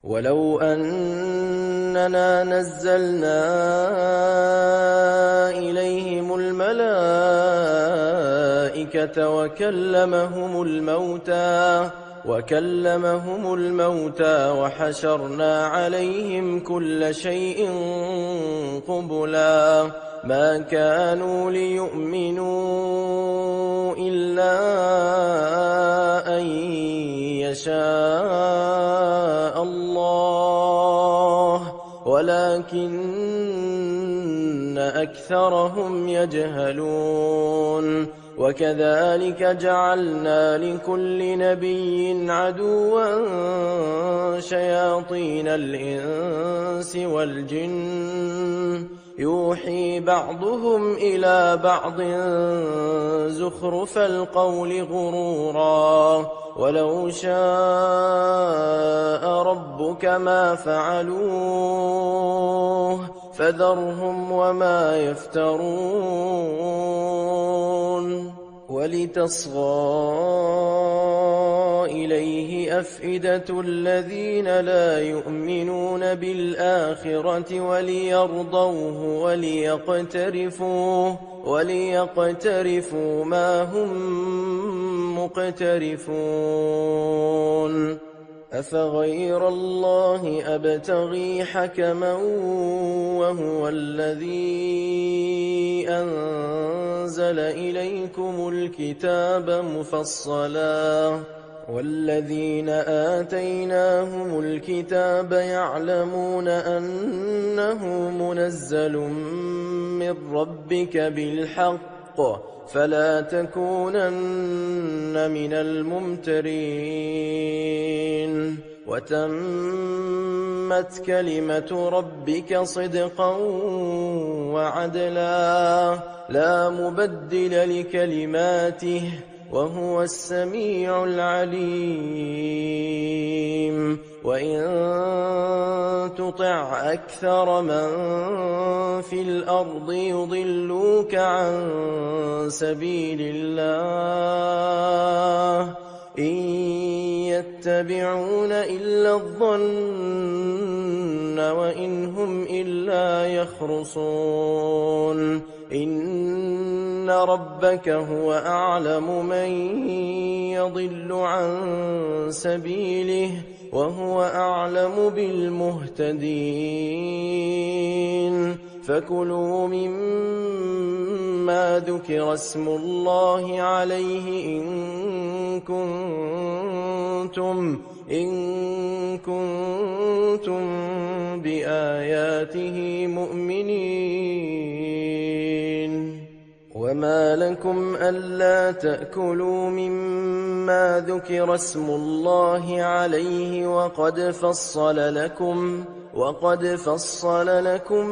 ولو أننا نزلنا إليهم الملائكة وكلمهم الموتى وحشرنا عليهم كل شيء قبلا ما كانوا ليؤمنوا إلا أن يشاء الله ولكن أكثرهم يجهلون وكذلك جعلنا لكل نبي عدوا شياطين الإنس والجن يوحي بعضهم إلى بعض زخرف القول غرورا ولو شاء ربك ما فعلوه فذرهم وما يفترون ولتصغى إليه أفئدة الذين لا يؤمنون بالآخرة وليرضوه وليقترفوا ما هم مقترفون أفغير الله أبتغي حكما وهو الذي أنزل إليكم الكتاب مفصلا والذين آتيناهم الكتاب يعلمون أنه منزل من ربك بالحق فلا تكونن من الممترين وتمت كلمة ربك صدقا وعدلا لا مبدل لكلماته وهو السميع العليم وإن تطع أكثر من في الأرض يضلوك عن سبيل الله إن يتبعون إلا الظن وإن هم إلا يخرصون إن ربك هو أعلم من يضل عن سبيله وهو أعلم بالمهتدين فكلوا مما ذكر اسم الله عليه إن كنتم بآياته مؤمنين وما لكم ألا تأكلوا مما ذكر اسم الله عليه وقد فصل لكم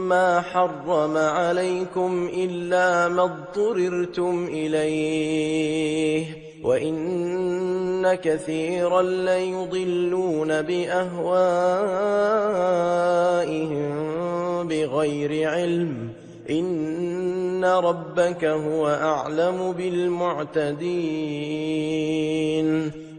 ما حرم عليكم إلا ما اضطررتم إليه وإن كثيرا ليضلون بأهوائهم بغير علم إن ربك هو أعلم بالمعتدين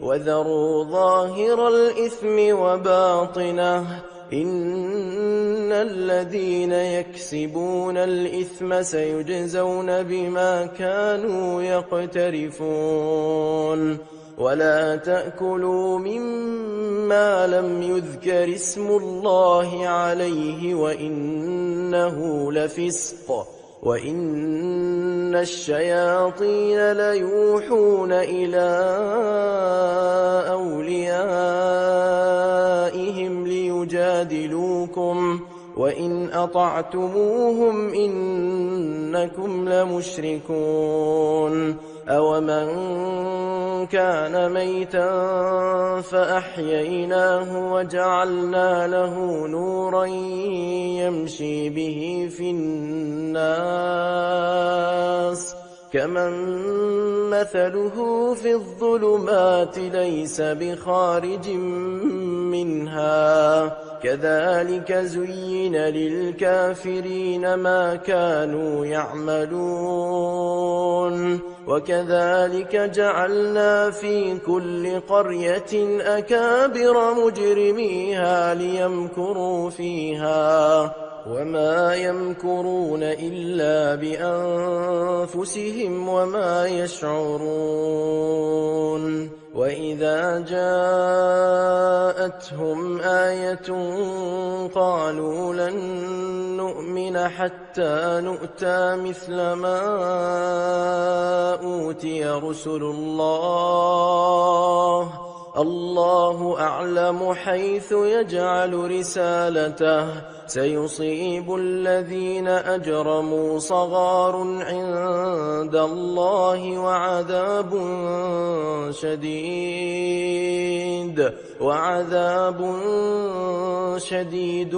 وذروا ظاهر الإثم وباطنه إن الذين يكسبون الإثم سيجزون بما كانوا يقترفون ولا تأكلوا مما لم يذكر اسم الله عليه وإنه لفسق وإن الشياطين ليوحون إلى أوليائهم ليجادلوكم وإن أطعتموهم إنكم لمشركون أومن كان ميتا فأحييناه وجعلنا له نورا يمشي به في الناس كمن مثله في الظلمات ليس بخارج منها كذلك زين للكافرين ما كانوا يعملون وكذلك جعلنا في كل قرية أكابر مجرميها ليمكروا فيها وما يمكرون إلا بأنفسهم وما يشعرون وإذا جاءتهم آية قالوا لن نؤمن حتى نؤتى مثل ما أوتي رسل الله أعلم حيث يجعل رسالته سيصيب الذين أجرموا صغار عند الله وعذاب شديد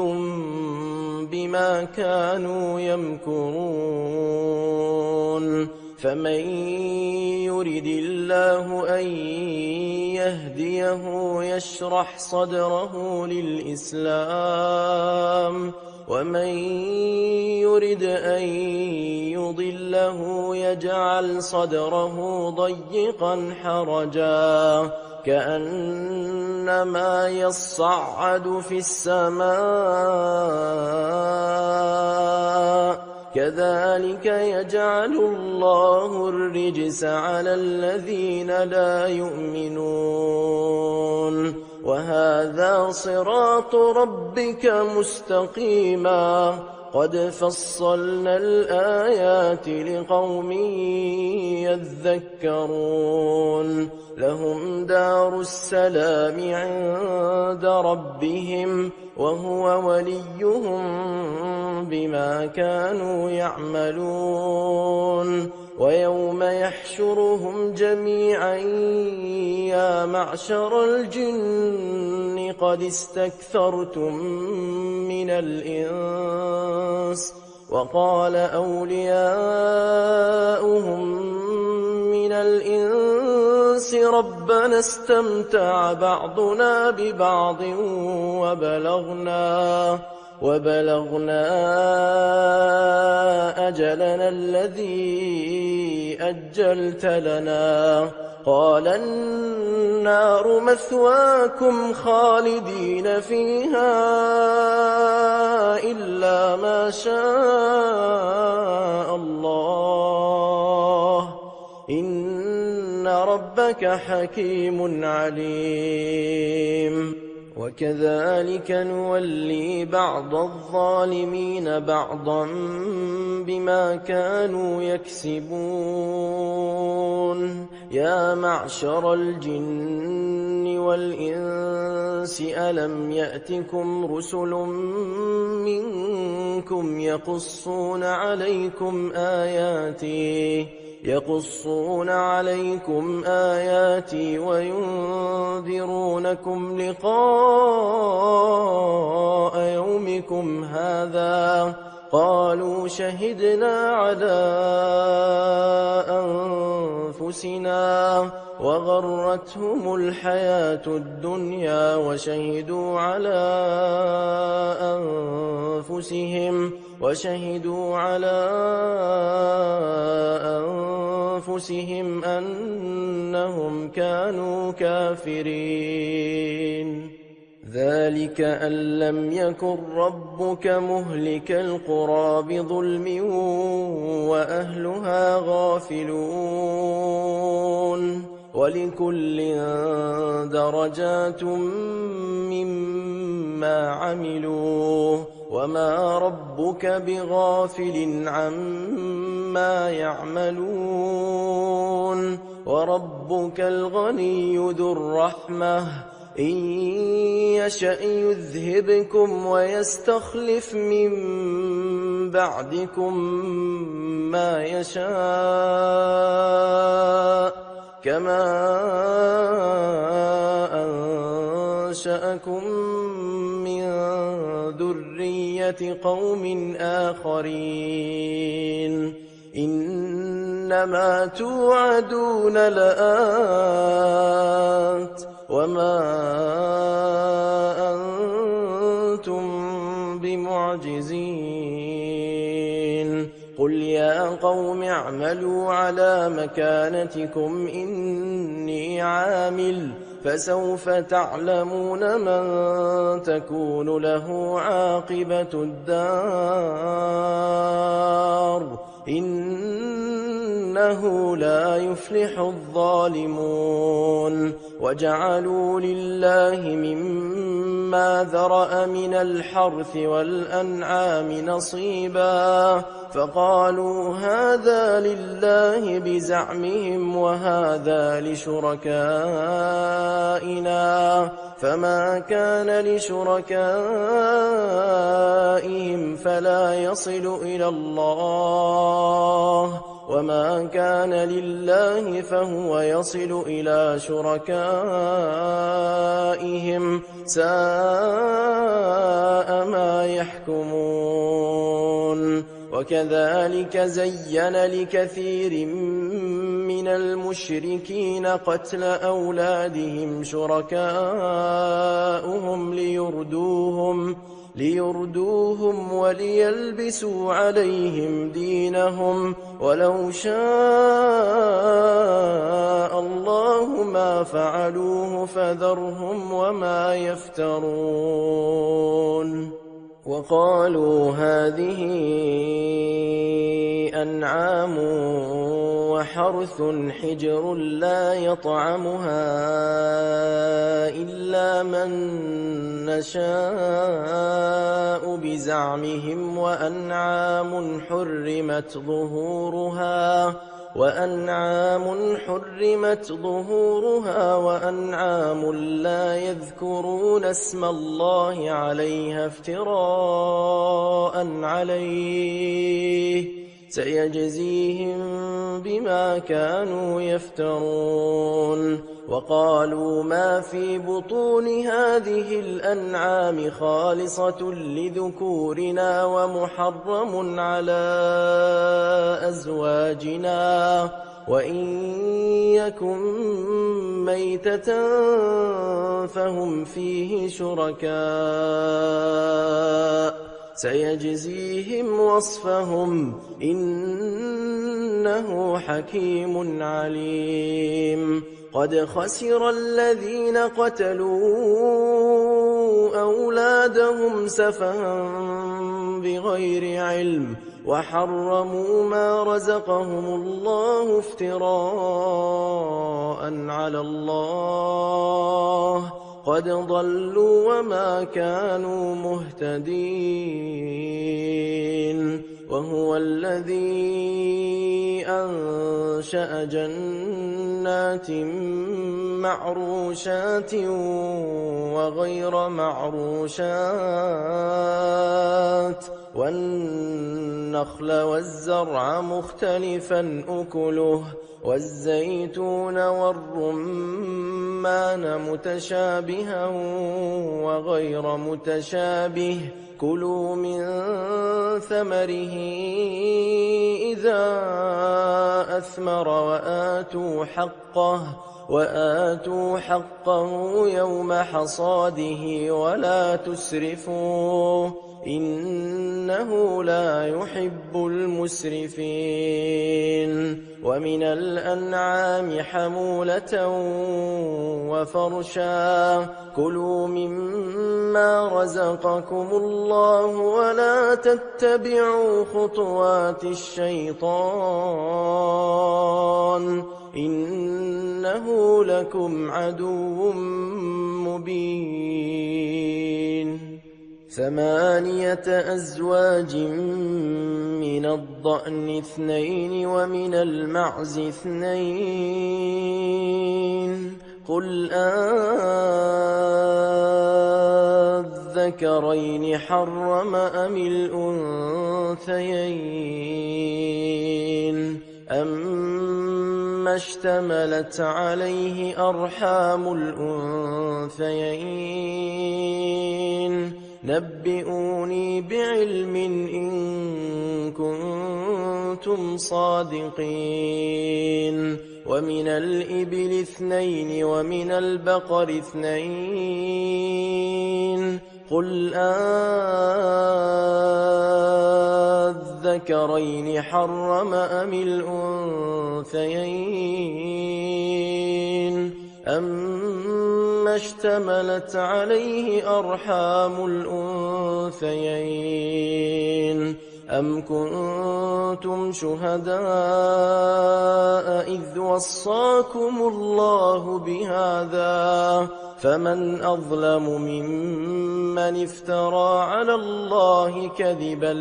بما كانوا يمكرون فمن يرد الله أن يهديه يشرح صدره للإسلام ومن يرد أن يضله يجعل صدره ضيقا حرجا كأنما يصعد في السماء كذلك يجعل الله الرجس على الذين لا يؤمنون وهذا صراط ربك مستقيما قد فصلنا الآيات لقوم يذكرون لهم دار السلام عند ربهم وهو وليهم بما كانوا يعملون ويوم يحشرهم جميعا يا معشر الجن قد استكثرتم من الإنس وقال أولياؤهم من الإنس ربنا استمتع بعضنا ببعض وبلغنا أجلنا الذي أجلت لنا قال النار مثواكم خالدين فيها إلا ما شاء الله إن ربك حكيم عليم وكذلك نولي بعض الظالمين بعضا بما كانوا يكسبون يا معشر الجن والإنس ألم يأتكم رسل منكم يقصون عليكم آياتي وينذرونكم لقاء يومكم هذا قالوا شهدنا على أنفسنا وغرتهم الحياة الدنيا وشهدوا على أنفسهم أنهم كانوا كافرين ذلك أن لم يكن ربك مهلك القرى بظلم وأهلها غافلون ولكل درجات مما عملوا وما ربك بغافل عما يعملون وربك الغني ذو الرحمة إن يشأ يذهبكم ويستخلف من بعدكم ما يشاء كما أنشأكم من ذرية قوم آخرين إنما توعدون لآت وما أنتم بمعجزين قل يا قوم اعملوا على مكانتكم إني عامل فسوف تعلمون من تكون له عاقبة الدار إنه لا يفلح الظالمون وجعلوا لله مما ذرأ من الحرث والأنعام نصيبا فقالوا هذا لله بزعمهم وهذا لشركائنا فما كان لشركائهم فلا يصل إلى الله وما كان لله فهو يصل إلى شركائهم ساء ما يحكمون وكذلك زين لكثير من المشركين قتل أولادهم شركاؤهم ليردوهم وليلبسوا عليهم دينهم ولو شاء الله ما فعلوه فذرهم وما يفترون وقالوا هذه أنعام وحرث حجر لا يطعمها إلا من نشاء بزعمهم وأنعام حرمت ظهورها وأنعام لا يذكرون اسم الله عليها افتراء عليه سيجزيهم بما كانوا يفترون وقالوا ما في بطون هذه الأنعام خالصة لذكورنا ومحرم على أزواجنا وإن يكن ميتة فهم فيه شركاء سيجزيهم وصفهم إنه حكيم عليم قد خسر الذين قتلوا أولادهم سفها بغير علم وحرموا ما رزقهم الله افتراء على الله قد ضلوا وما كانوا مهتدين وهو الذي أنشأ جنات معروشات وغير معروشات والنخل والزرع مختلفا أكله والزيتون والرمان متشابها وغير متشابه كلوا من ثمره إذا أثمر وآتوا حقه يوم حصاده ولا تسرفوا إنه لا يحب المسرفين ومن الأنعام حمولة وفرشا كلوا مما رزقكم الله ولا تتبعوا خطوات الشيطان إنه لكم عدو مبين 8 أزواج من الضأن 2 ومن المعز 2 قل أذكرين حرم أم الأنثيين أما اشتملت عليه أرحام الأنثيين نبئوني بعلم إن كنتم صادقين ومن الإبل 2 ومن البقر 2 قل الذكرين حرم أم الأنثيين أما اشتملت عليه أرحام الأنثيين أم كنتم شهداء إذ وصاكم الله بهذا فمن أظلم ممن افترى على الله كذبا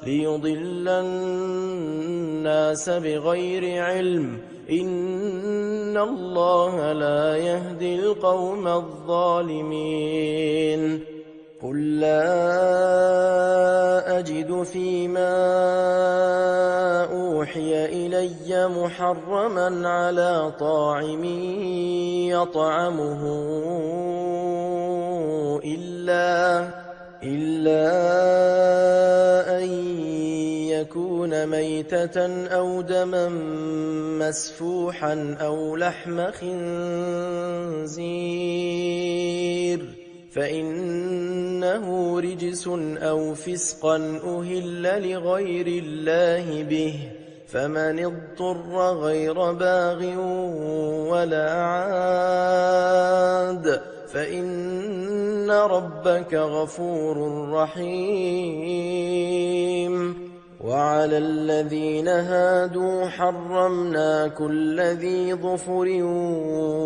ليضل الناس بغير علم إن الله لا يهدي القوم الظالمين قل لا أجد فيما أوحي إلي محرما على طاعم يطعمه إلا أن يكون ميتة أو دما مسفوحا أو لحم خنزير فإنه رجس أو فسقا أهل لغير الله به فمن اضطر غير باغ ولا عاد فإن ربك غفور رحيم وعلى الذين هادوا حرمنا كل ذي ظفر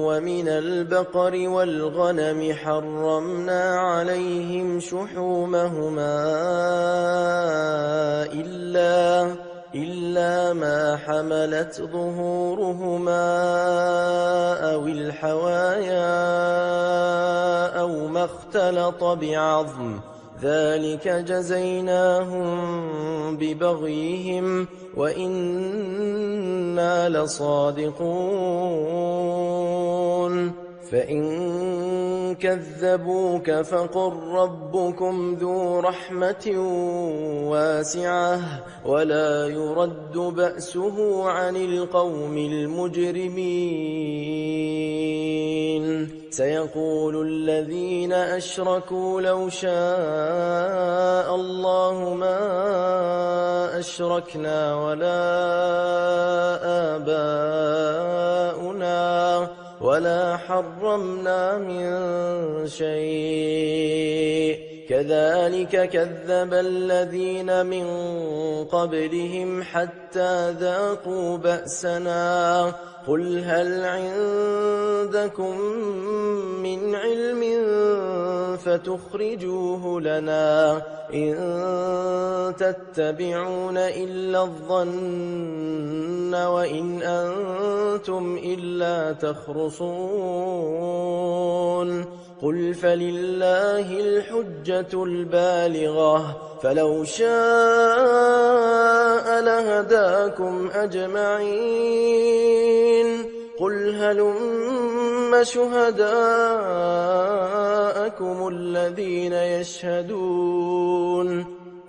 ومن البقر والغنم حرمنا عليهم شحومهما إلا ما حملت ظهورهما أو الحوايا أو ما اختلط بعظم ذلك جزيناهم ببغيهم وإنا لصادقون فإن كذبوك فقل ربكم ذو رحمة واسعة ولا يرد بأسه عن القوم المجرمين سيقول الذين أشركوا لو شاء الله ما أشركنا ولا آباؤنا ولا حرمنا من شيء كذلك كذب الذين من قبلهم حتى ذاقوا بأسنا قل هل عندكم من علم فتخرجوه لنا إن تتبعون إلا الظن وإن أنتم إلا تخرصون قل فلله الحجة البالغة فلو شاء لهداكم أجمعين قل هلم شهداءكم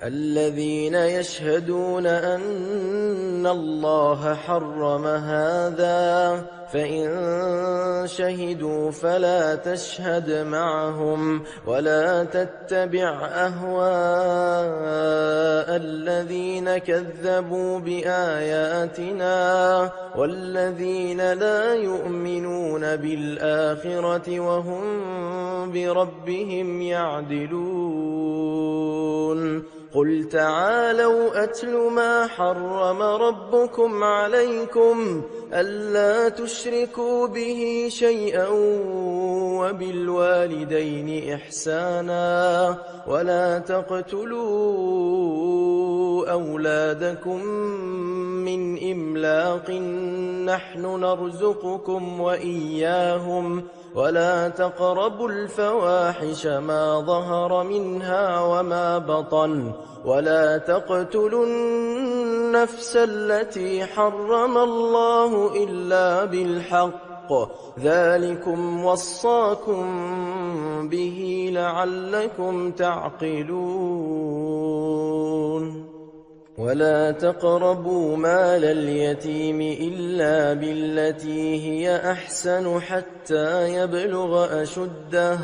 الذين يشهدون أن الله حرم هذا فإن شهدوا فلا تشهد معهم ولا تتبع أهواء الذين كذبوا بآياتنا والذين لا يؤمنون بالآخرة وهم بربهم يعدلون قل تعالوا أتل ما حرم ربكم عليكم ألا تشركوا به شيئا وبالوالدين إحسانا ولا تقتلوا أولادكم من إملاق نحن نرزقكم وإياهم ولا تقربوا الفواحش ما ظهر منها وما بطن ولا تقتلوا النفس التي حرم الله إلا بالحق ذلكم وصاكم به لعلكم تعقلون ولا تقربوا مال اليتيم إلا بالتي هي أحسن حتى يبلغ أشده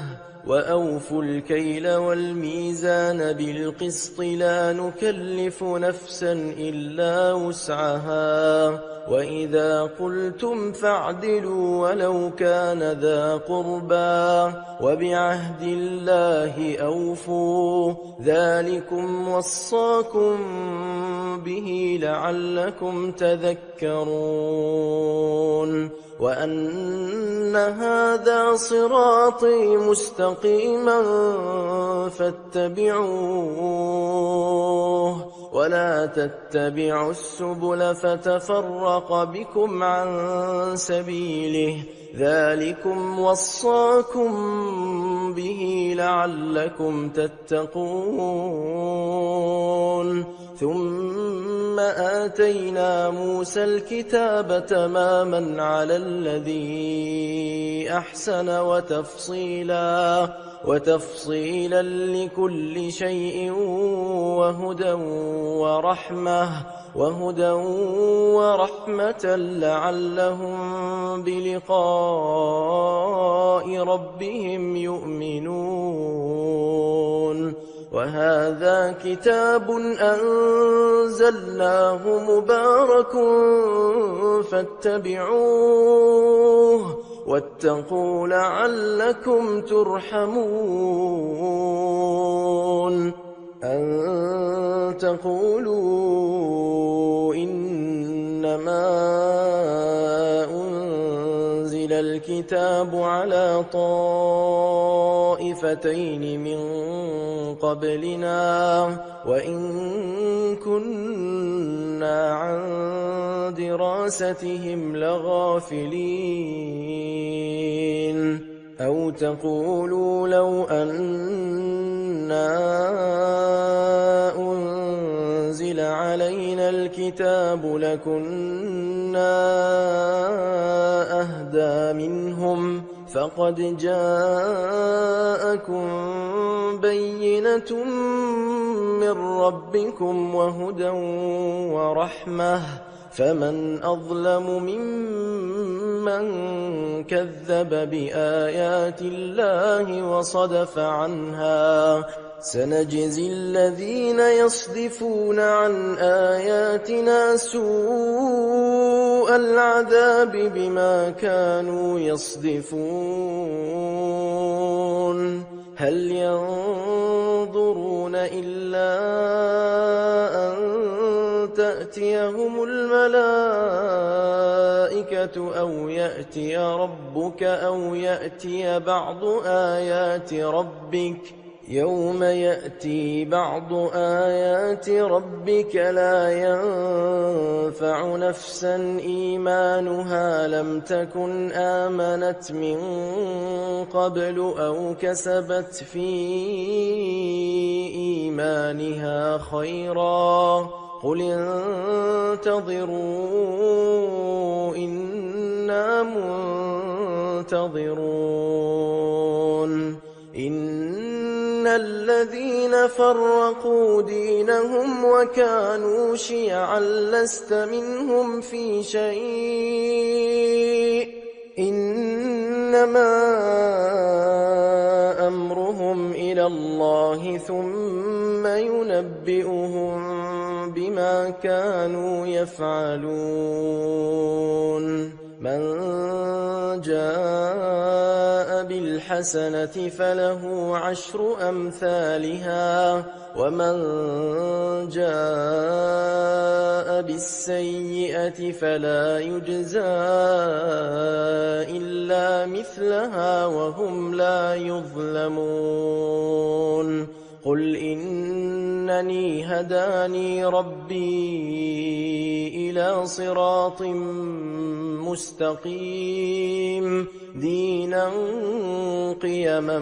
وأوفوا الكيل والميزان بالقسط لا نكلف نفسا إلا وسعها وإذا قلتم فاعدلوا ولو كان ذا قربى وبعهد الله أوفوا ذلكم وصاكم به لعلكم تذكرون وأن هذا صراطي مستقيما فاتبعوه ولا تتبعوا السبل فتفرق بكم عن سبيله ذلكم وصاكم به لعلكم تتقون ثم آتينا موسى الكتاب تماما على الذي أحسن وتفصيلا لكل شيء وهدى ورحمة لعلهم بلقاء ربهم يؤمنون وهذا كتاب أنزلناه مبارك فاتبعوه واتقوا لعلكم ترحمون أن تقولوا إنما أنزل الكتاب على طائفتين من قبلنا وإن كنا عن دراستهم لغافلين أو تقولوا لو أنا أنزل علينا الكتاب لكنا أهدى منهم فقد جاءكم بينة من ربكم وهدى ورحمة فمن أظلم ممن كذب بآيات الله وصدف عنها سنجزي الذين يصدفون عن آياتنا سوء العذاب بما كانوا يصدفون هل ينظرون إلا أن تأتيهم الملائكة أو يأتي ربك أو يأتي بعض آيات ربك يوم يأتي بعض آيات ربك لا ينفع نفسا إيمانها لم تكن آمنت من قبل أو كسبت في إيمانها خيرا قل انتظروا إنا منتظرون إن الذين فرقوا دينهم وكانوا شيعا لست منهم في شيء إنما أمرهم إلى الله ثم ينبئهم بما كانوا يفعلون من جاء بالحسنة فله 10 أمثالها ومن جاء بالسيئة فلا يجزى إلا مثلها وهم لا يظلمون قل إنني هداني ربي إلى صراط مستقيم دينا قيما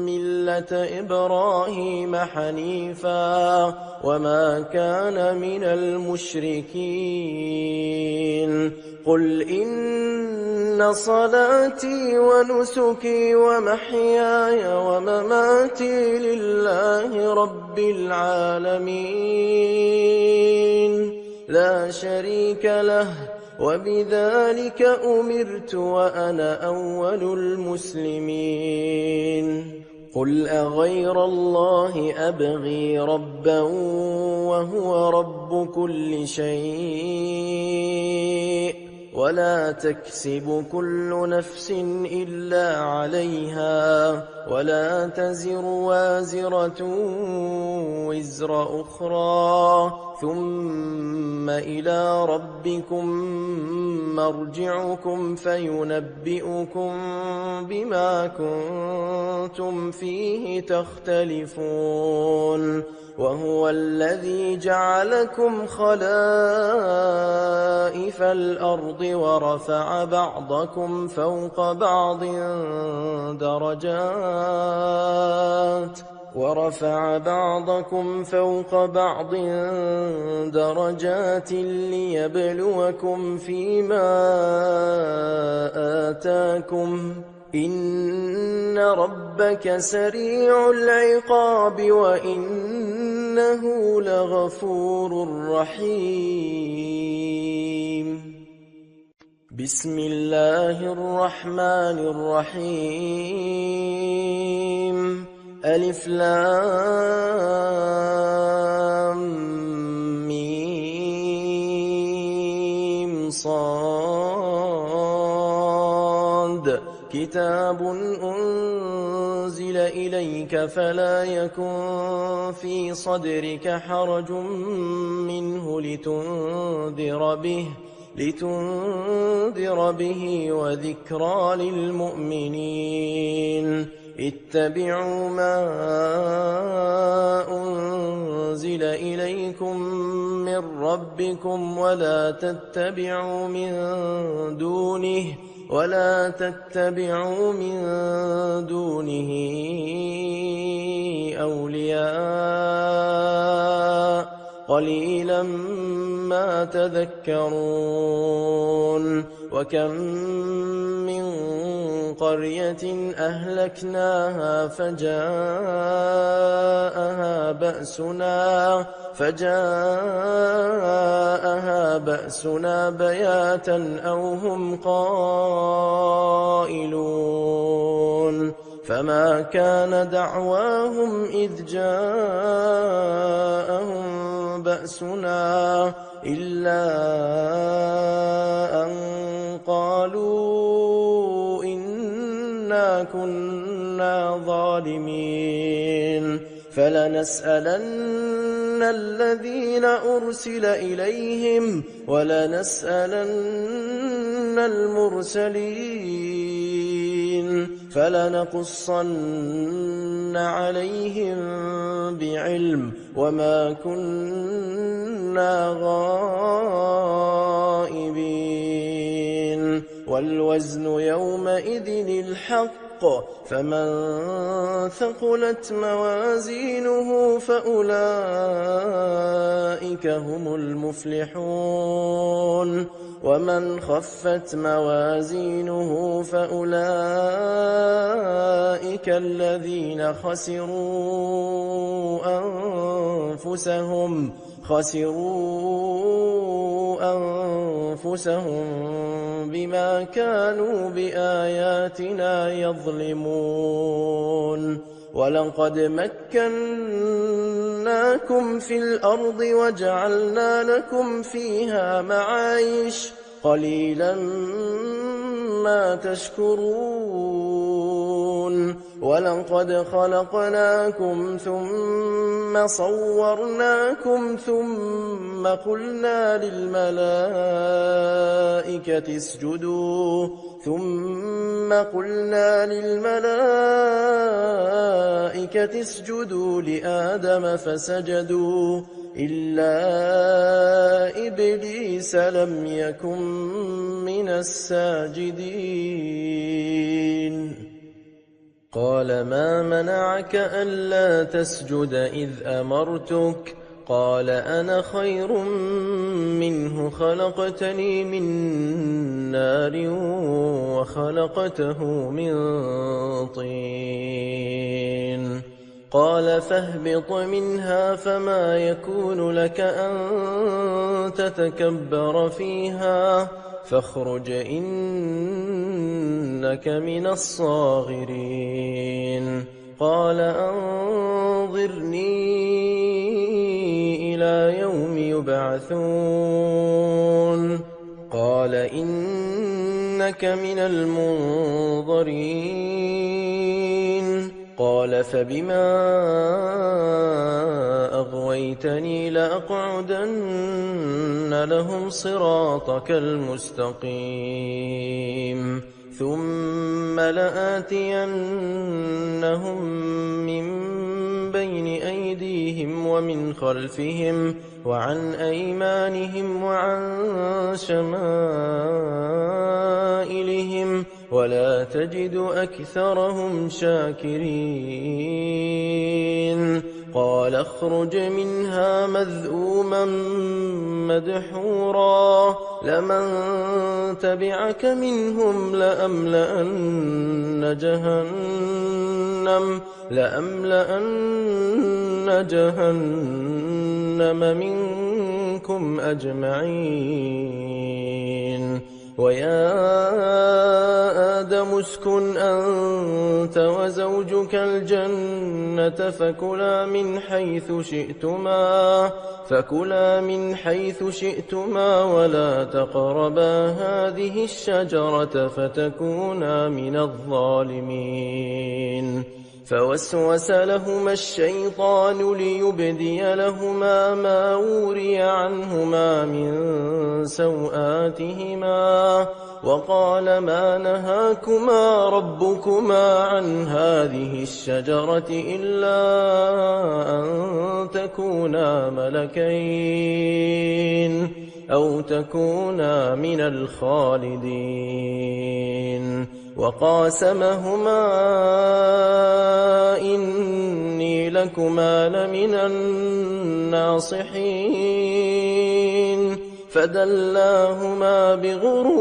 ملة إبراهيم حنيفا وما كان من المشركين قل إن صلاتي ونسكي ومحياي ومماتي لله رب العالمين لا شريك له وبذلك أمرت وأنا أول المسلمين قل أغير الله أبغي ربا وهو رب كل شيء ولا تكسب كل نفس إلا عليها ولا تزر وازرة وزر أخرى ثم إلى ربكم مرجعكم فينبئكم بما كنتم فيه تختلفون وهو الذي جعلكم خلائف الأرض ورفع بعضكم فوق بعض درجات ليبلوكم فيما آتاكم إن ربك سريع العقاب وإنه لغفور رحيم بسم الله الرحمن الرحيم ألف لام ميم صاد كتاب أنزل إليك فلا يكن في صدرك حرج منه لتنذر به وذكرى للمؤمنين اتبعوا ما أنزل إليكم من ربكم ولا تتبعوا من دونه أولياء قليلا ما تذكرون وكم من قرية أهلكناها فجاءها بأسنا بياتا أو هم قائلون فما كان دعواهم إذ جاءهم بأسنا إلا أن قالوا إنا كنا ظالمين فلنسألن الذين أرسل إليهم ولنسألن المرسلين فلنقصن عليهم بعلم وما كنا غائبين والوزن يومئذ الحق فمن ثقلت موازينه فأولئك هم المفلحون ومن خفت موازينه فأولئك الذين خسروا أنفسهم بما كانوا بآياتنا يظلمون ولقد مكناكم في الأرض وجعلنا لكم فيها معايش قليلا ما تشكرون ولقد خلقناكم ثم صورناكم ثم قلنا للملائكة اسجدوا لآدم فسجدوا إلا إبليس لم يكن من الساجدين قال ما منعك ألا تسجد إذ أمرتك قال أنا خير منه خلقتني من نار وخلقته من طين قال فاهبط منها فما يكون لك أن تتكبر فيها فاخرج إنك من الصاغرين قال أنظرني إلى يوم يبعثون قال إنك من المنظرين قال فبما أغويتني لأقعدن لهم صراطك المستقيم ثم لآتينهم من بين أيديهم ومن خلفهم وعن أيمانهم وعن شمائلهم ولا تجد أكثرهم شاكرين قال اخرج منها مذءوما مدحورا لمن تبعك منهم لأملأن جهنم منكم أجمعين ويا آدم اسكن أنت وزوجك الجنة فكلا من حيث شئتما ولا تقربا هذه الشجرة فتكونا من الظالمين فوسوس لهما الشيطان ليبدي لهما ما وري عنهما من سوآتهما وقال ما نهاكما ربكما عن هذه الشجرة إلا أن تكونا ملكين أو تكونا من الخالدين وقاسمهما إني لكما لمن الناصحين فدلاهما بغرور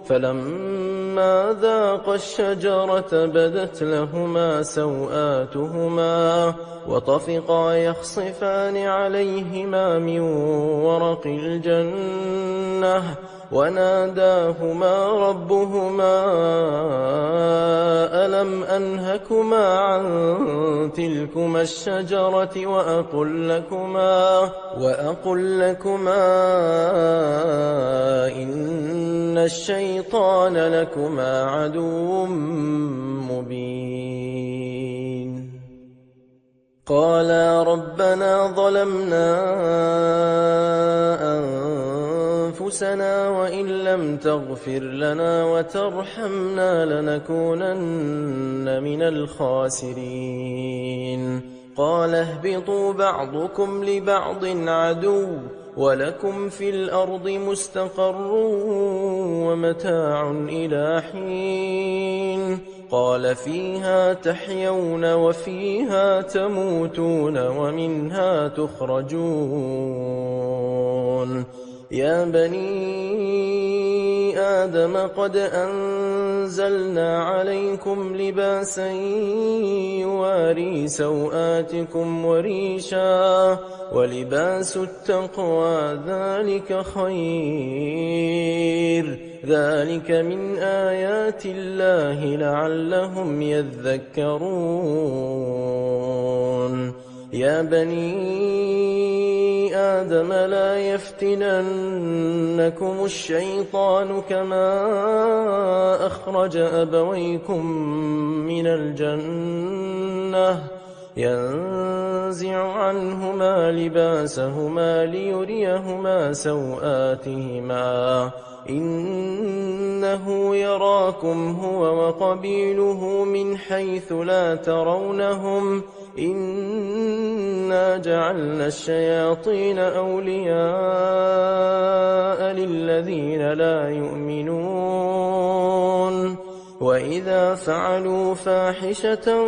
فلما ذاقا الشجرة بدت لهما سوآتهما وطفقا يخصفان عليهما من ورق الجنة وناداهما ربهما ألم أنهكما عن تلكما الشجرة وأقل لكما إن الشيطان لكما عدو مبين قالا ربنا ظلمنا أنفسنا وإن لم تغفر لنا وترحمنا لنكونن من الخاسرين قال اهبطوا بعضكم لبعض عدو ولكم في الأرض مستقر ومتاع إلى حين قال فيها تحيون وفيها تموتون ومنها تخرجون يا بني آدم قد أنزلنا عليكم لباسا يواري سوآتكم وريشا ولباس التقوى ذلك خير ذلك من آيات الله لعلهم يذكرون يا بني آدم لا يفتننكم الشيطان كما أخرج أبويكم من الجنة ينزع عنهما لباسهما ليريهما سوآتهما إنه يراكم هو وقبيله من حيث لا ترونهم إنا جعلنا الشياطين أولياء للذين لا يؤمنون وإذا فعلوا فاحشة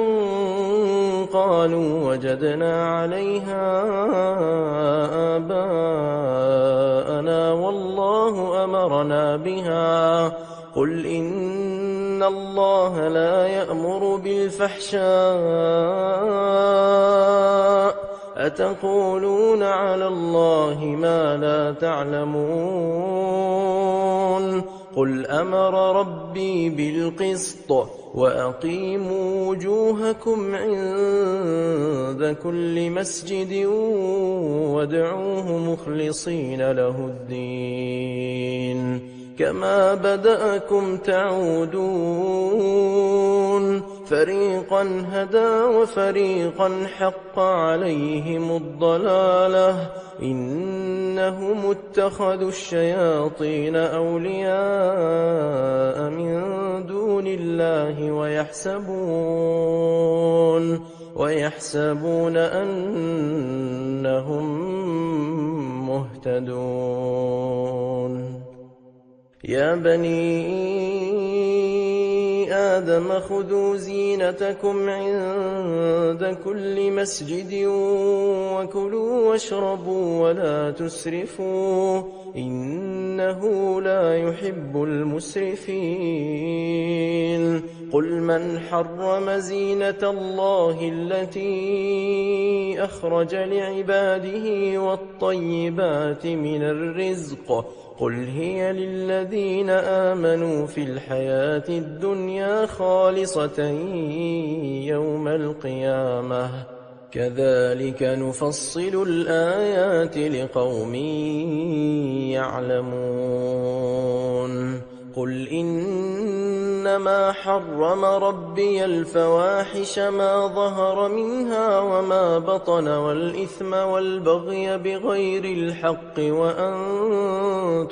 قالوا وجدنا عليها آباءنا والله أمرنا بها قل إن إن الله لا يأمر بالفحشاء أتقولون على الله ما لا تعلمون قل أمر ربي بالقسط وأقيموا وجوهكم عند كل مسجد وادعوه مخلصين له الدين كما بدأكم تعودون فريقا هدى وفريقا حق عليهم الضلالة إنهم اتخذوا الشياطين أولياء من دون الله ويحسبون أنهم مهتدون يا بني آدم خذوا زينتكم عند كل مسجد وكلوا واشربوا ولا تسرفوا إنه لا يحب المسرفين قل من حرم زينة الله التي أخرج لعباده والطيبات من الرزق قل هي للذين آمنوا في الحياة الدنيا خالصة يوم القيامة كذلك نفصل الآيات لقوم يعلمون قل إنما حرم ربي الفواحش ما ظهر منها وما بطن والإثم والبغي بغير الحق وأن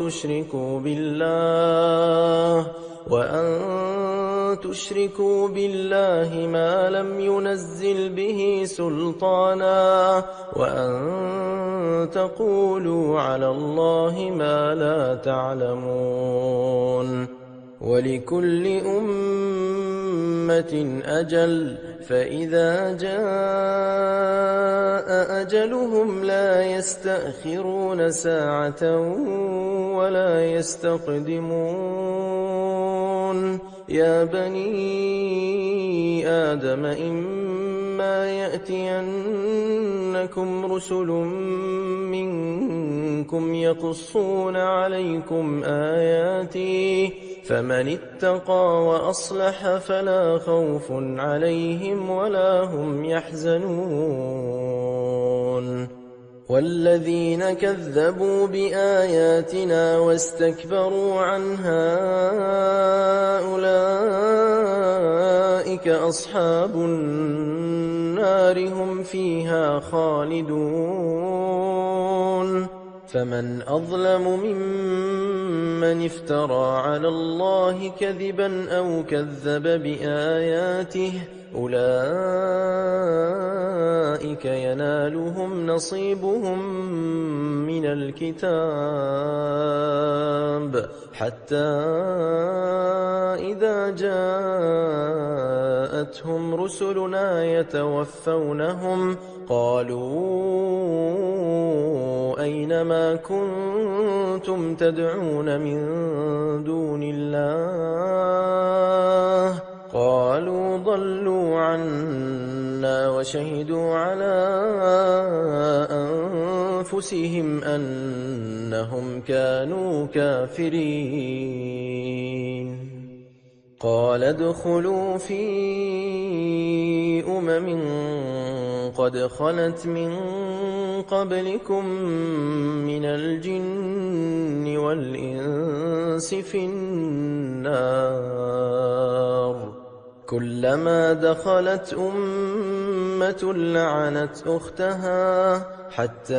تشركوا بالله ما لم ينزل به سلطانا وأن تقولوا على الله ما لا تعلمون ولكل أمة أجل فإذا جاء أجلهم لا يستأخرون ساعة ولا يستقدمون يا بني آدم إما يأتينكم رسل منكم يقصون عليكم آياتي فمن اتقى وأصلح فلا خوف عليهم ولا هم يحزنون والذين كذبوا بآياتنا واستكبروا عنها أولئك أصحاب النار هم فيها خالدون فمن أظلم ممن افترى على الله كذبا أو كذب بآياته أولئك ينالهم نصيبهم من الكتاب حتى إذا جاءتهم رسلنا يتوفونهم قالوا أين ما كنتم تدعون من دون الله قالوا ضلوا عنا وشهدوا على أنفسهم أنهم كانوا كافرين قال ادخلوا في قد خلت من قبلكم من الجن والإنس في النار كلما دخلت أمة لعنت أختها حتى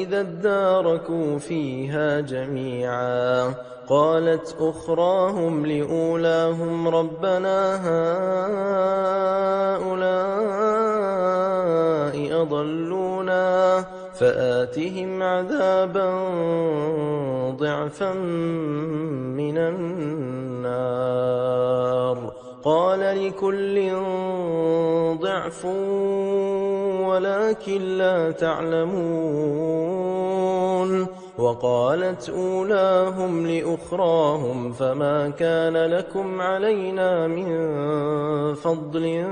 إذا اداركوا فيها جميعا قالت أخراهم لأولاهم ربنا هؤلاء أضلونا فآتهم عذابا ضعفا من النار قال لكل ضعف ولكن لا تعلمون وقالت أولاهم لأخراهم فما كان لكم علينا من فضل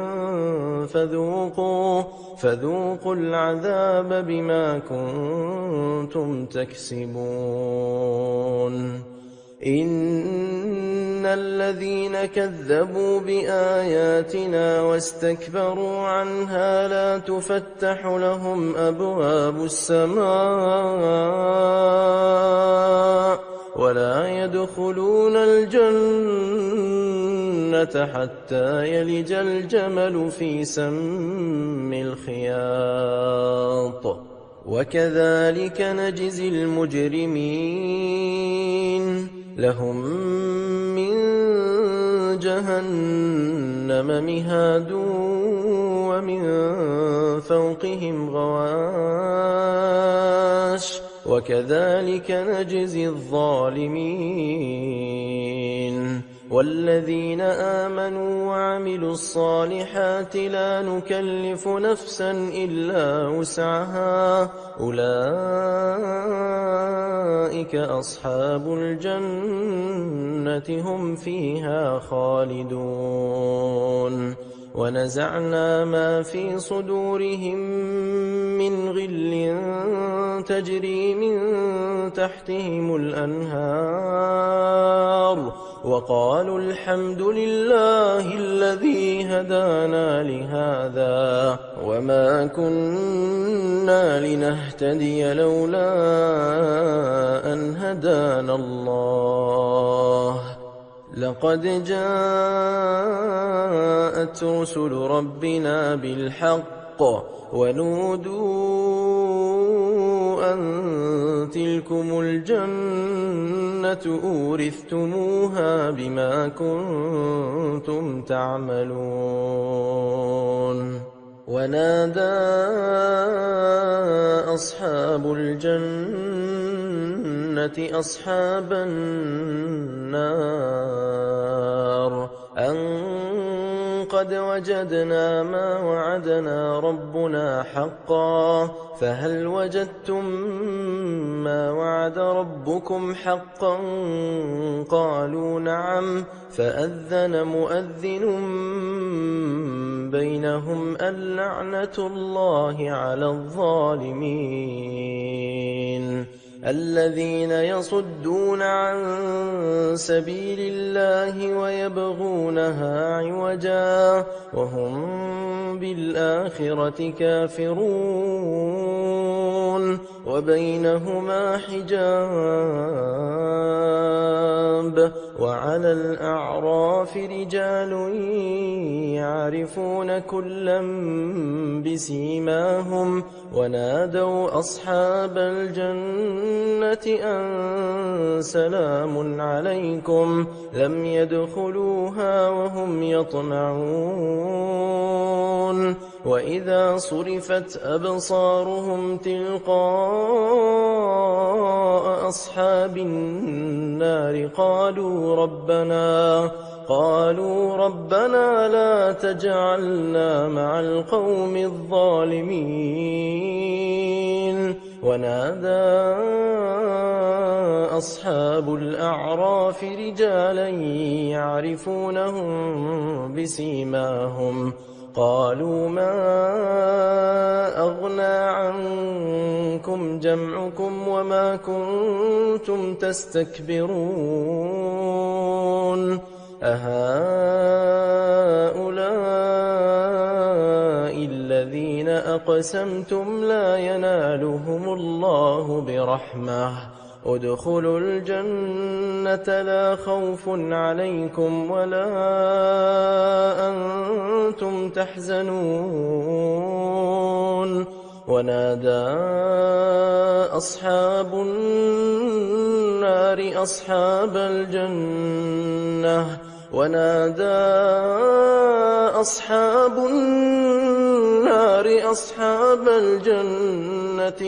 فذوقوا العذاب بما كنتم تكسبون إن الذين كذبوا بآياتنا واستكبروا عنها لا تفتح لهم أبواب السماء ولا يدخلون الجنة حتى يلج الجمل في سم الخياط وكذلك نجزي المجرمين لهم من جهنم مهاد ومن فوقهم غواش وكذلك نجزي الظالمين والذين آمنوا وعملوا الصالحات لا نكلف نفسا إلا وسعها أولئك أصحاب الجنة هم فيها خالدون ونزعنا ما في صدورهم من غل تجري من تحتهم الأنهار وقالوا الحمد لله الذي هدانا لهذا وما كنا لنهتدي لولا أن هدانا الله لقد جاءت رسل ربنا بالحق ونودوا أن تلكم الجنة أورثتموها بما كنتم تعملون ونادى أصحاب الجنة أصحاب النار أن قد وجدنا ما وعدنا ربنا حقا فهل وجدتم ما وعد ربكم حقا قالوا نعم فأذن مؤذن بينهم اللعنة الله على الظالمين الذين يصدون عن سبيل الله ويبغونها عوجا وهم بالآخرة كافرون وبينهما حجاب وعلى الأعراف رجال يعرفون كلا بسيماهم ونادوا أصحاب الجنة أن سلام عليكم لم يدخلوها وهم يطمعون وإذا صرفت أبصارهم تلقاء أصحاب النار قالوا ربنا لا تجعلنا مع القوم الظالمين ونادى أصحاب الأعراف رجالا يعرفونهم بسيماهم قالوا ما أغنى عنكم جمعكم وما كنتم تستكبرون أهؤلاء الذين أقسمتم لا ينالهم الله برحمة ادخلوا الجنة لا خوف عليكم ولا أنتم تحزنون ونادى أصحاب النار أصحاب الجنة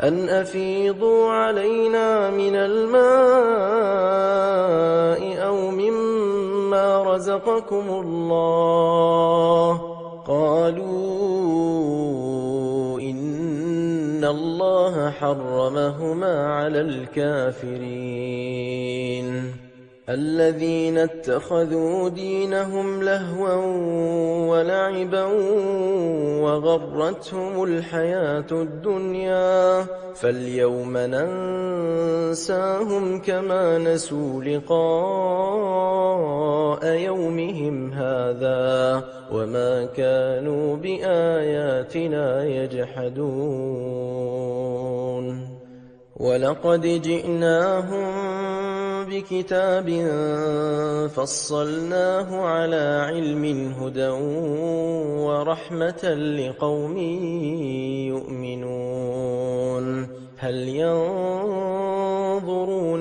أن أفيضوا علينا من الماء أو مما رزقكم الله قالوا إن الله حرمهما على الكافرين الذين اتخذوا دينهم لهوا ولعبا وغرتهم الحياة الدنيا فاليوم ننساهم كما نسوا لقاء يومهم هذا وما كانوا بآياتنا يجحدون ولقد جئناهم بكتاب فصلناه على علم هدى ورحمة لقوم يؤمنون هل ينظرون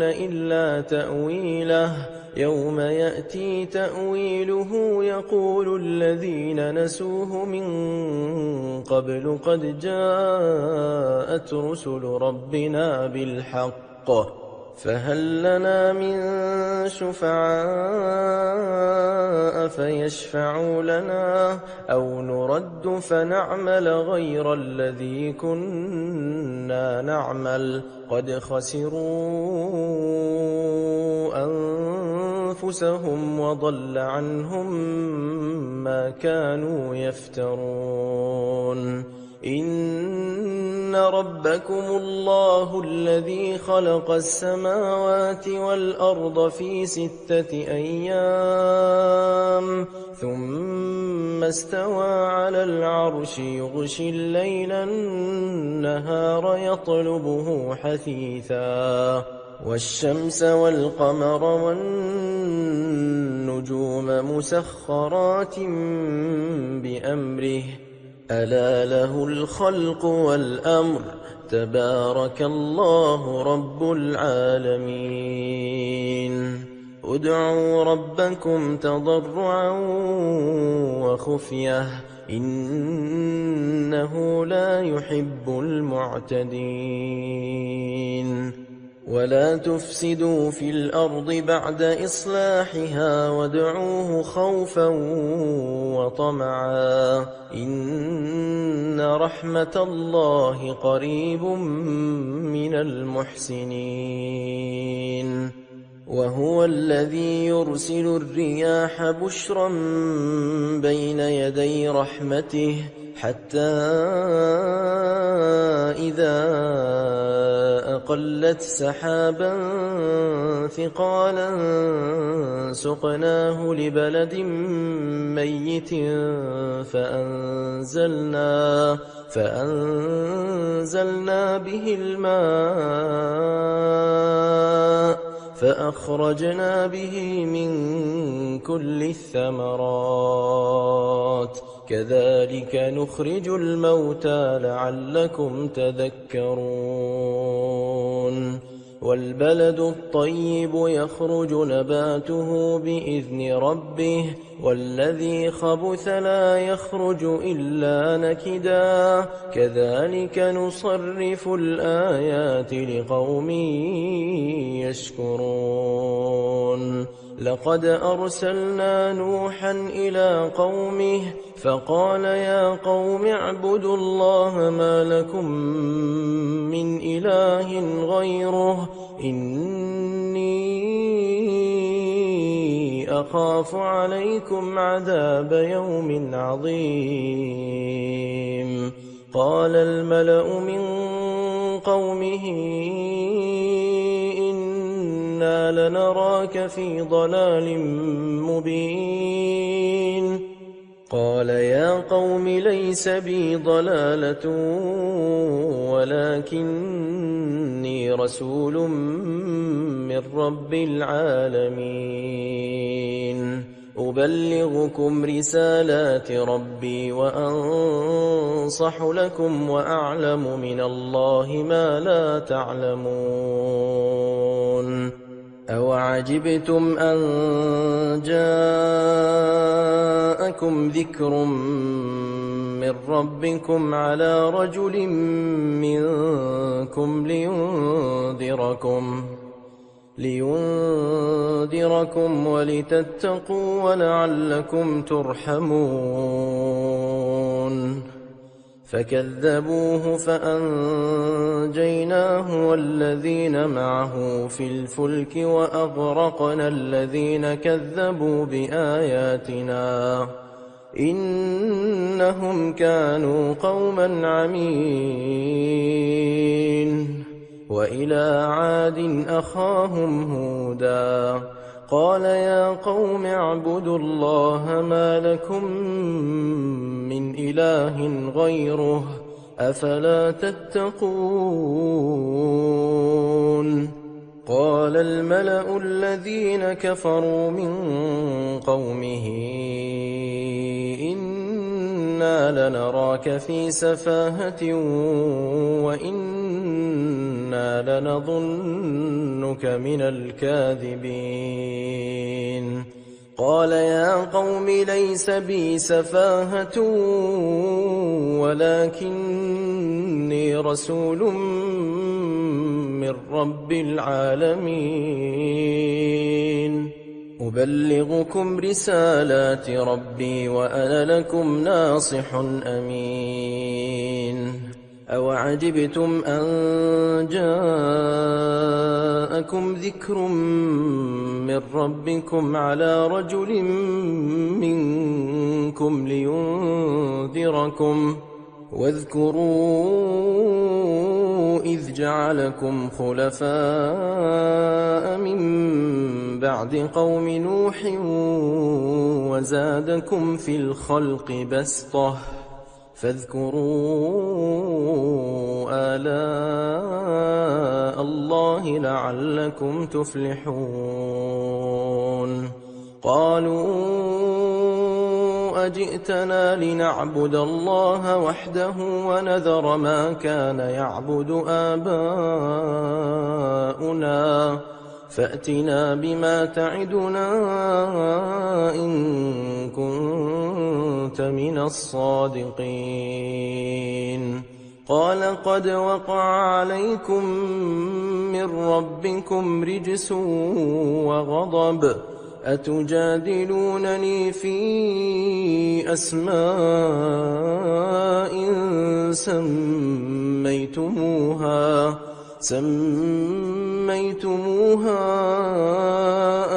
إلا تأويله يوم يأتي تأويله يقول الذين نسوه من قبل قد جاءت رسل ربنا بالحق فهل لنا من شفعاء فيشفعوا لنا أو نرد فنعمل غير الذي كنا نعمل قد خسروا أنفسهم وضل عنهم ما كانوا يفترون إن ربكم الله الذي خلق السماوات والأرض في 6 أيام ثم استوى على العرش يغشي الليل النهار يطلبه حثيثا والشمس والقمر والنجوم مسخرات بأمره ألا له الخلق والأمر تبارك الله رب العالمين ادعوا ربكم تضرعا وخفية إنه لا يحب المعتدين ولا تفسدوا في الأرض بعد إصلاحها وادعوه خوفا وطمعا إن رحمة الله قريب من المحسنين وهو الذي يرسل الرياح بشرا بين يدي رحمته حتى إذا أقلت سحابا ثقالا سقناه لبلد ميت فأنزلنا به الماء فأخرجنا به من كل الثمرات كذلك نخرج الموتى لعلكم تذكرون والبلد الطيب يخرج نباته بإذن ربه والذي خبث لا يخرج إلا نكدا كذلك نصرف الآيات لقوم يشكرون لقد أرسلنا نوحا إلى قومه فقال يا قوم اعبدوا الله ما لكم من إله غيره إني أخاف عليكم عذاب يوم عظيم قال الملأ من قومه إنا لنراك في ضلال مبين قال يا قوم ليس بي ضلالة ولكني رسول من رب العالمين أبلغكم رسالات ربي وأنصح لكم وأعلم من الله ما لا تعلمون أوعجبتم أن جاءكم ذكر من ربكم على رجل منكم لينذركم ولتتقوا ولعلكم ترحمون فكذبوه فأنجيناه والذين معه في الفلك وأغرقنا الذين كذبوا بآياتنا إنهم كانوا قوما عمين. وإلى عاد أخاهم هودا قال يا قوم اعبدوا الله ما لكم من إله غيره أفلا تتقون. قال الملأ الذين كفروا من قومه إنا لنراك في سفاهة وإنا لنظنك من الكاذبين. قال يا قوم ليس بي سفاهة ولكني رسول من رب العالمين أبلغكم رسالات ربي وأنا لكم ناصح أمين. أوعجبتم أن جاءكم ذكر من ربكم على رجل منكم لينذركم واذكروا إذ جعلكم خلفاء من بعد قوم نوح وزادكم في الخلق بسطة فاذكروا آلاء الله لعلكم تفلحون. قالوا أجئتنا لنعبد الله وحده ونذر ما كان يعبد آباؤنا فأتنا بما تعدنا إن كنت من الصادقين. قال قد وقع عليكم من ربكم رجس وغضب أتجادلونني في أسماء سميتموها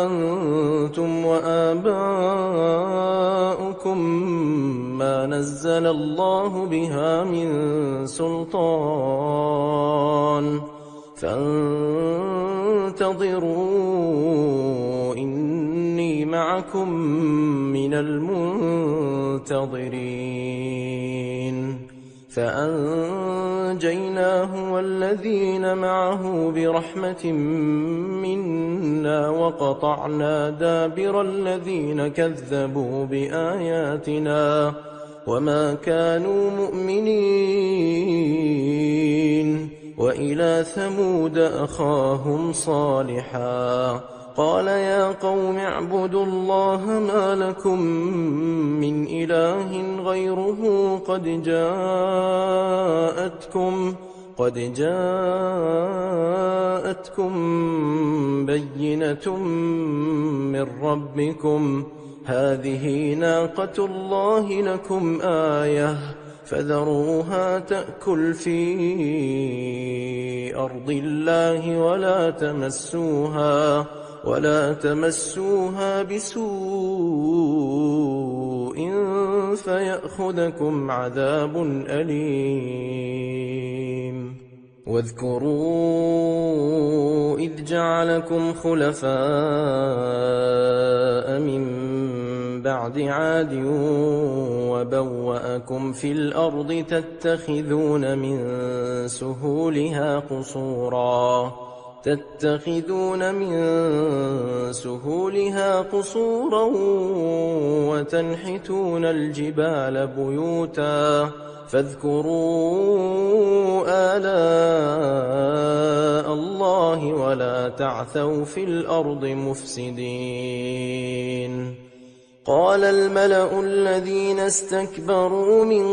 أنتم وآباؤكم ما نزل الله بها من سلطان فانتظروا إني معكم من المنتظرين. فأنجيناه والذين معه برحمة منا وقطعنا دابر الذين كذبوا بآياتنا وما كانوا مؤمنين. وإلى ثمود أخاهم صالحا قال يا قوم اعبدوا الله ما لكم من إله غيره قد جاءتكم بينة من ربكم هذه ناقة الله لكم آية فذروها تأكل في أرض الله ولا تمسوها بسوء فيأخذكم عذاب أليم. واذكروا إذ جعلكم خلفاء من بعد عاد وبوأكم في الأرض تتخذون من سهولها قصورا وتنحتون الجبال بيوتا فاذكروا آلاء الله ولا تعثوا في الأرض مفسدين. قال الملأ الذين استكبروا من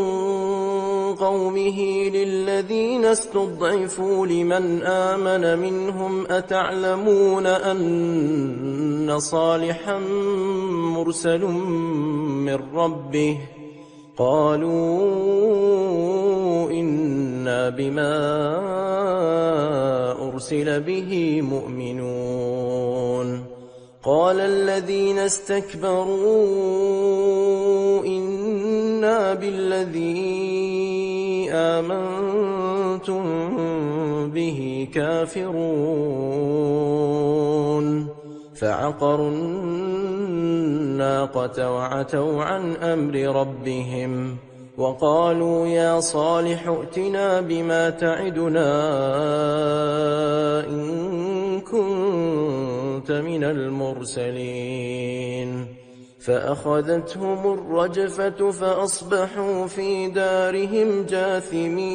قومه للذين استضعفوا لمن آمن منهم أتعلمون أن صالحا مرسل من ربه قالوا إنا بما أرسل به مؤمنون قال الذين استكبروا إنا بالذي آمنتم به كافرون فعقروا الناقة وعتوا عن أمر ربهم وقالوا يا صالح ائتنا بما تعدنا إن كنت من المرسلين فأخذتهم الرجفة فأصبحوا في دارهم جاثمين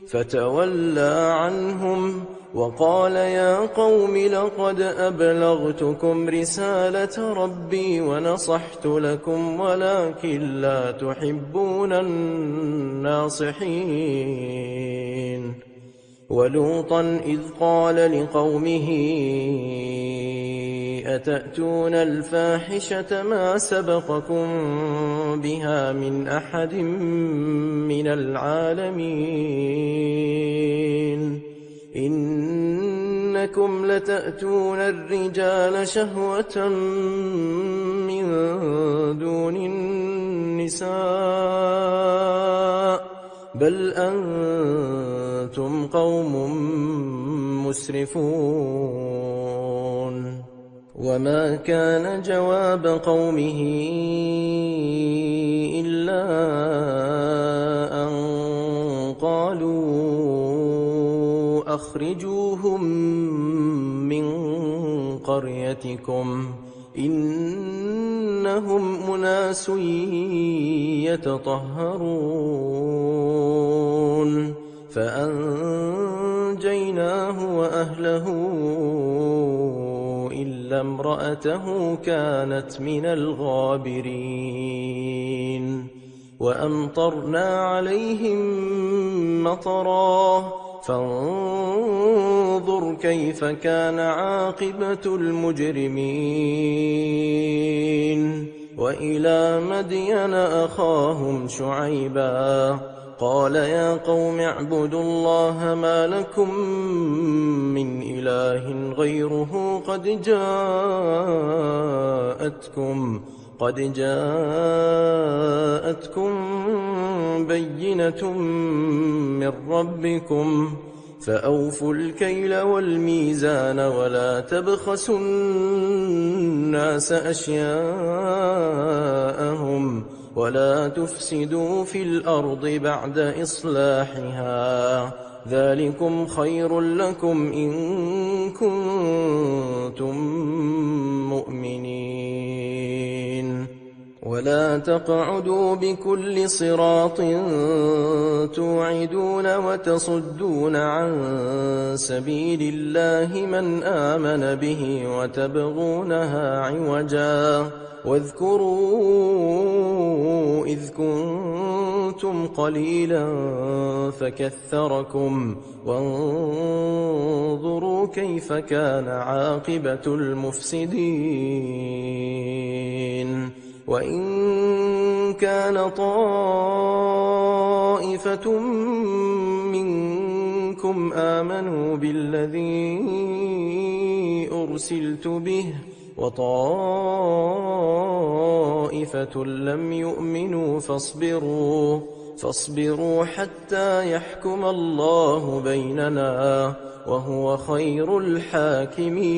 فتولى عنهم وقال يا قوم لقد أبلغتكم رسالة ربي ونصحت لكم ولكن لا تحبون الناصحين ولوطا إذ قال لقومه أتأتون الفاحشة ما سبقكم بها من أحد من العالمين إنكم لتأتون الرجال شهوة من دون النساء بل أنتم قوم مسرفون وما كان جواب قومه إلا أن قالوا أخرجوهم من قريتكم إنهم أناس يتطهرون فأنجيناه وأهله إلا امرأته كانت من الغابرين وأمطرنا عليهم مطرا فانظر كيف كان عاقبة المجرمين وإلى مدين أخاهم شعيبا قال يا قوم اعبدوا الله ما لكم من إله غيره قد جاءتكم بينة من ربكم فأوفوا الكيل والميزان ولا تبخسوا الناس أشياءهم ولا تفسدوا في الأرض بعد إصلاحها ذلكم خير لكم إن كنتم مؤمنين ولا تقعدوا بكل صراط توعدون وتصدون عن سبيل الله من آمن به وتبغونها عوجا واذكروا إذ كنتم قليلا فكثركم وانظروا كيف كان عاقبة المفسدين وإن كان طائفة منكم آمنوا بالذي أرسلت به وطائفة لم يؤمنوا فاصبروا حتى يحكم الله بيننا وهو خير الحاكمين